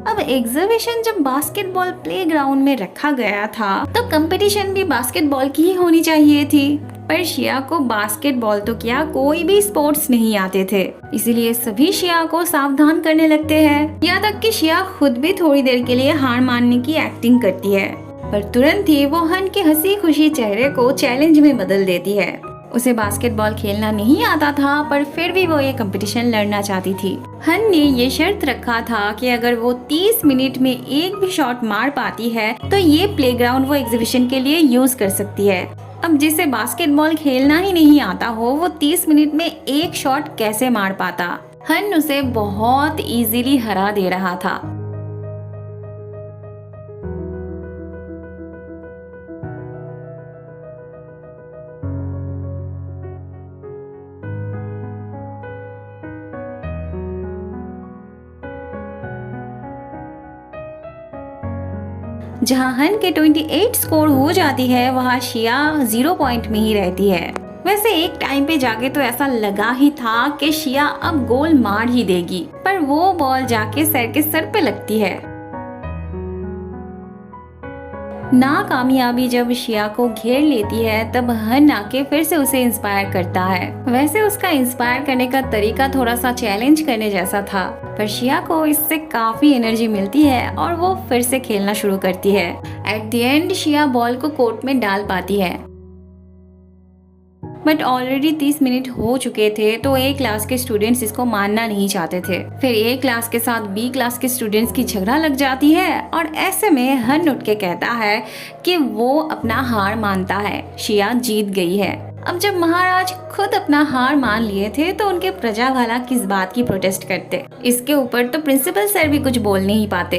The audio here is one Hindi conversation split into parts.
अब एग्जीबिशन जब बास्केटबॉल प्लेग्राउंड में रखा गया था तो कंपटीशन भी बास्केटबॉल की ही होनी चाहिए थी, पर शिया को बास्केटबॉल तो क्या कोई भी स्पोर्ट्स नहीं आते थे। इसीलिए सभी शिया को सावधान करने लगते हैं। यहाँ तक कि शिया खुद भी थोड़ी देर के लिए हार मानने की एक्टिंग करती है, पर तुरंत ही वो हन के हंसी खुशी चेहरे को चैलेंज में बदल देती है। उसे बास्केटबॉल खेलना नहीं आता था, पर फिर भी वो ये कंपटीशन लड़ना चाहती थी। हन ने ये शर्त रखा था कि अगर वो 30 मिनट में एक भी शॉट मार पाती है तो ये प्लेग्राउंड वो एग्जीबिशन के लिए यूज कर सकती है। अब जिसे बास्केटबॉल खेलना ही नहीं आता हो, वो 30 मिनट में एक शॉट कैसे मार पाता। हन उसे बहुत इजीली हरा दे रहा था। जहां हन के 28 स्कोर हो जाती है, वहां शिया 0 पॉइंट में ही रहती है। वैसे एक टाइम पे जाके तो ऐसा लगा ही था कि शिया अब गोल मार ही देगी, पर वो बॉल जाके सर के सर पे लगती है। नाकामयाबी जब शिया को घेर लेती है, तब हन आके फिर से उसे इंस्पायर करता है। वैसे उसका इंस्पायर करने का तरीका थोड़ा सा चैलेंज करने जैसा था, पर शिया को इससे काफी एनर्जी मिलती है और वो फिर से खेलना शुरू करती है। एट द एंड शिया बॉल को कोर्ट में डाल पाती है, बट ऑलरेडी 30 मिनट हो चुके थे, तो ए क्लास के स्टूडेंट्स इसको मानना नहीं चाहते थे। फिर ए क्लास के साथ बी क्लास के स्टूडेंट्स की झगड़ा लग जाती है और ऐसे में हन उठ के कहता है कि वो अपना हार मानता है, शिया जीत गई है। अब जब महाराज खुद अपना हार मान लिए थे तो उनके प्रजा भला किस बात की प्रोटेस्ट करते। इसके ऊपर तो प्रिंसिपल सर भी कुछ बोल नहीं पाते।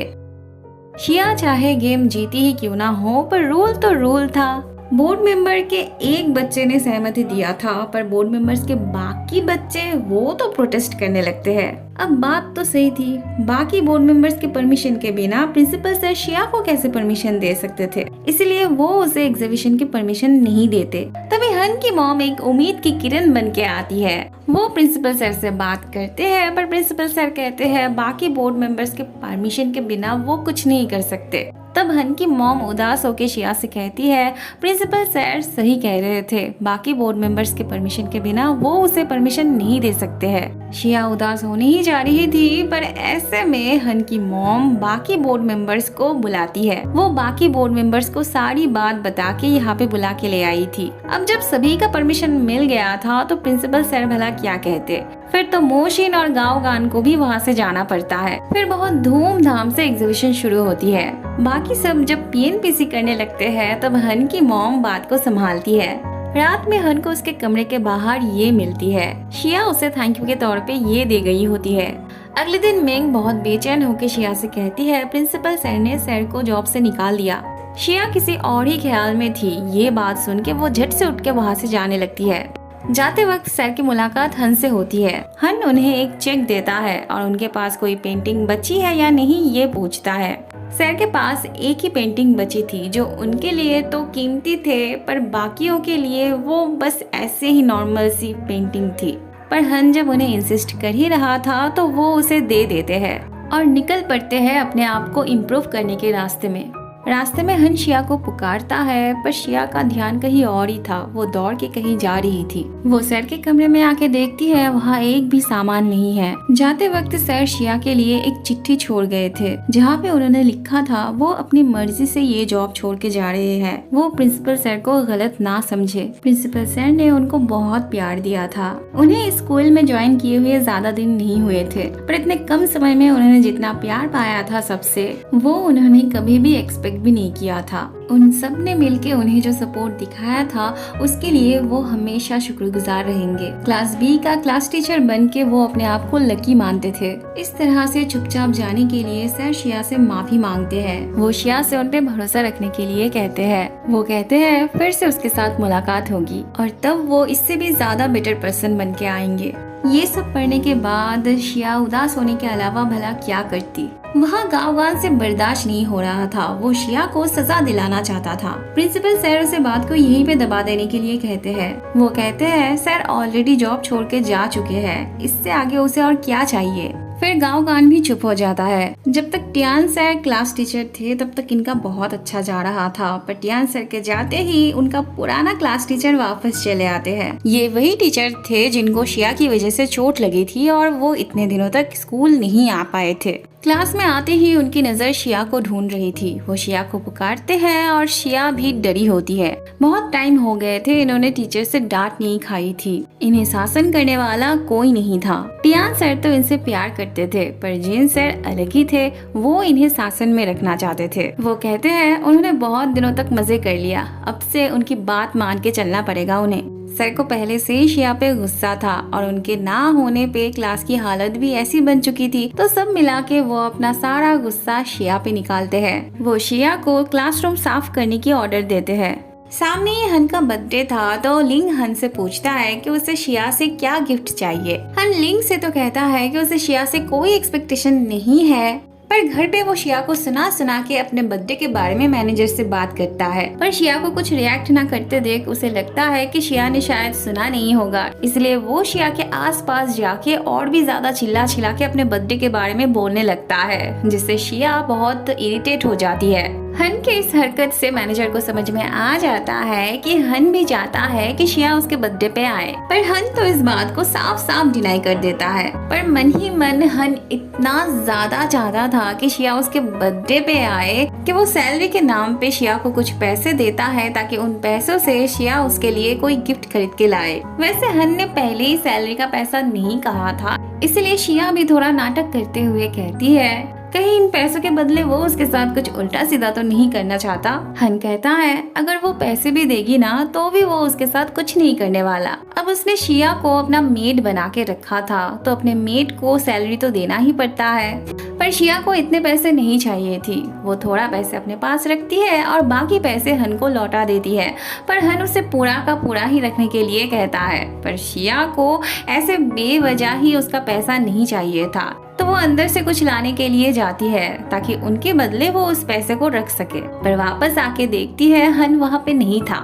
शिया चाहे गेम जीती ही क्यों ना हो, पर रूल तो रूल था। बोर्ड मेंबर के एक बच्चे ने सहमति दिया था, पर बोर्ड मेंबर्स के बाकी बच्चे वो तो प्रोटेस्ट करने लगते हैं। अब बात तो सही थी, बाकी बोर्ड मेंबर्स के परमिशन के बिना प्रिंसिपल सर शिया को कैसे परमिशन दे सकते थे, इसलिए वो उसे एग्जीबिशन की परमिशन नहीं देते। तभी हन की मॉम एक उम्मीद की किरण बन के आती है। वो प्रिंसिपल सर से बात करते हैं, पर प्रिंसिपल सर कहते हैं बाकी बोर्ड मेंबर्स के परमिशन के बिना वो कुछ नहीं कर सकते। तब हन की मॉम उदास होकर शिया से कहती है, प्रिंसिपल सर सही कह रहे थे, बाकी बोर्ड मेंबर्स के परमिशन के बिना वो उसे परमिशन नहीं दे सकते हैं। शिया उदास होने ही जा रही थी, पर ऐसे में हन की मॉम बाकी बोर्ड मेंबर्स को बुलाती है। वो बाकी बोर्ड मेंबर्स को सारी बात बता के यहाँ पे बुला के ले आई थी। अब जब सभी का परमिशन मिल गया था तो प्रिंसिपल सर भला क्या कहते। फिर तो मोशिन और गाँव गान को भी वहाँ से जाना पड़ता है। फिर बहुत धूमधाम से एग्जीबिशन शुरू होती है। बाकी सब जब पीएनपीसी करने लगते हैं, तब हन की मॉम बात को संभालती है। रात में हन को उसके कमरे के बाहर ये मिलती है। शिया उसे थैंक यू के तौर पे ये दे गई होती है। अगले दिन मेंग बहुत बेचैन होकर शिया से कहती है, प्रिंसिपल सर ने सर को जॉब से निकाल दिया। शिया किसी और ही ख्याल में थी। ये बात सुन के वो झट से उठ के वहाँ से जाने लगती है। जाते वक्त सर की मुलाकात हन से होती है। हन उन्हें एक चेक देता है और उनके पास कोई पेंटिंग बची है या नहीं ये पूछता है। सर के पास एक ही पेंटिंग बची थी, जो उनके लिए तो कीमती थे, पर बाकियों के लिए वो बस ऐसे ही नॉर्मल सी पेंटिंग थी। पर हन जब उन्हें इंसिस्ट कर ही रहा था तो वो उसे दे देते हैं और निकल पड़ते हैं अपने आप को इम्प्रूव करने के रास्ते में। रास्ते में हन शिया को पुकारता है, पर शिया का ध्यान कहीं और ही था। वो दौड़ के कहीं जा रही थी। वो सर के कमरे में आके देखती है, वहाँ एक भी सामान नहीं है। जाते वक्त सर शिया के लिए एक चिट्ठी छोड़ गए थे, जहाँ पे उन्होंने लिखा था वो अपनी मर्जी से ये जॉब छोड़ के जा रहे हैं। वो प्रिंसिपल सर को गलत ना समझे। प्रिंसिपल सर ने उनको बहुत प्यार दिया था। उन्हें स्कूल में ज्वाइन किए हुए ज्यादा दिन नहीं हुए थे, पर इतने कम समय में उन्होंने जितना प्यार पाया था सबसे, वो उन्होंने कभी भी एक्सपेक्ट भी नहीं किया था। उन सब ने मिलके उन्हें जो सपोर्ट दिखाया था, उसके लिए वो हमेशा शुक्रगुजार रहेंगे। क्लास बी का क्लास टीचर बन के वो अपने आप को लकी मानते थे। इस तरह से चुपचाप जाने के लिए सर शिया से माफी मांगते हैं। वो शिया से उन पे भरोसा रखने के लिए कहते हैं। वो कहते हैं फिर से उसके साथ मुलाकात होगी और तब वो इससे भी ज्यादा बेटर पर्सन बन के आएंगे। ये सब पढ़ने के बाद शिया उदास होने के अलावा भला क्या करती। वहाँ गाँव से बर्दाश्त नहीं हो रहा था। वो शिया को सजा दिलाना चाहता था। प्रिंसिपल सर उसे बात को यहीं पे दबा देने के लिए कहते हैं। वो कहते हैं सर ऑलरेडी जॉब छोड़ के जा चुके हैं, इससे आगे उसे और क्या चाहिए। फिर गांव कान भी चुप हो जाता है। जब तक टियान सर क्लास टीचर थे तब तक इनका बहुत अच्छा जा रहा था, पर टियान सर के जाते ही उनका पुराना क्लास टीचर वापस चले आते हैं। ये वही टीचर थे जिनको शिया की वजह से चोट लगी थी और वो इतने दिनों तक स्कूल नहीं आ पाए थे। क्लास में आते ही उनकी नजर शिया को ढूंढ रही थी। वो शिया को पुकारते हैं और शिया भी डरी होती है। बहुत टाइम हो गए थे इन्होंने टीचर से डांट नहीं खाई थी। इन्हें शासन करने वाला कोई नहीं था। टियान सर तो इनसे प्यार करते थे, पर जिन सर अलग ही थे, वो इन्हें शासन में रखना चाहते थे। वो कहते हैं उन्होंने बहुत दिनों तक मजे कर लिया, अब से उनकी बात मान के चलना पड़ेगा उन्हें। सर को पहले से ही शिया पे गुस्सा था और उनके ना होने पे क्लास की हालत भी ऐसी बन चुकी थी, तो सब मिला के वो अपना सारा गुस्सा शिया पे निकालते हैं। वो शिया को क्लासरूम साफ करने की ऑर्डर देते हैं। सामने ही हन का बर्थडे था तो लिंग हन से पूछता है कि उसे शिया से क्या गिफ्ट चाहिए। हन लिंग से तो कहता है कि उसे शिया से कोई एक्सपेक्टेशन नहीं है, पर घर पे वो शिया को सुना के अपने बर्थडे के बारे में मैनेजर से बात करता है। पर शिया को कुछ रिएक्ट ना करते देख उसे लगता है कि शिया ने शायद सुना नहीं होगा, इसलिए वो शिया के आसपास जाके और भी ज्यादा चिल्ला के अपने बर्थडे के बारे में बोलने लगता है, जिससे शिया बहुत इरिटेट हो जाती है। हन के इस हरकत से मैनेजर को समझ में आ जाता है कि हन भी चाहता है कि शिया उसके बर्थडे पे आए, पर हन तो इस बात को साफ डिनाई कर देता है। पर मन ही मन हन इतना ज्यादा चाहता था कि शिया उसके बर्थडे पे आए कि वो सैलरी के नाम पे शिया को कुछ पैसे देता है ताकि उन पैसों से शिया उसके लिए कोई गिफ्ट खरीद के लाए। वैसे हन ने पहले ही सैलरी का पैसा नहीं कहा था, इसलिए शिया भी थोड़ा नाटक करते हुए कहती है कहीं इन पैसों के बदले वो उसके साथ कुछ उल्टा सीधा तो नहीं करना चाहता। हन कहता है अगर वो पैसे भी देगी ना तो भी वो उसके साथ कुछ नहीं करने वाला। अब उसने शिया को अपना मेड बना के रखा था तो अपने मेड को सैलरी तो देना ही पड़ता है, पर शिया को इतने पैसे नहीं चाहिए थी। वो थोड़ा पैसे अपने पास रखती है और बाकी पैसे हन को लौटा देती है, पर हन उसे पूरा का पूरा ही रखने के लिए कहता है। पर शिया को ऐसे बेवजह ही उसका पैसा नहीं चाहिए था, तो वो अंदर से कुछ लाने के लिए जाती है ताकि उनके बदले वो उस पैसे को रख सके। पर वापस आके देखती है हन वहाँ पे नहीं था।